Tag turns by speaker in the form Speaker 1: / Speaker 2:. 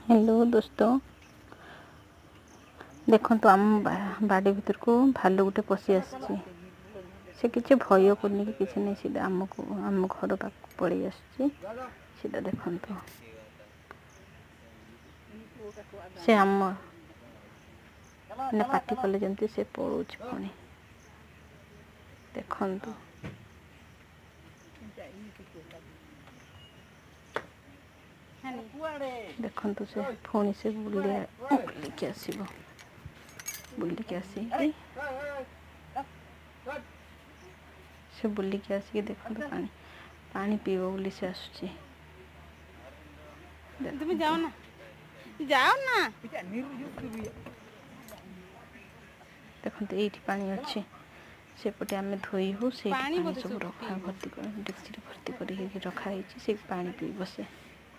Speaker 1: Hello दोस्तों, देखो आम बाड़ी भीतर को भालू गोटे पशि आसी। से किसी भय करनी कि किसी नहीं, सीधा आमको आम घर पाक पड़े सीधा देखु से आम ने पाटी कले जमी से पड़ो पुणी देखु देखु से पुणी से बुलिक आसब बुलिक आसिक से बुलिक आसिक देखो पानी पानी पीब बोली से आसुची।
Speaker 2: तुम जाओ ना जाओ ना
Speaker 1: देखो ये पानी अच्छे सेपटे आम धोईबू से पानी सब रखा भर्ती कर डेक्ची भर्ती कर रखाई से पानी पीब से।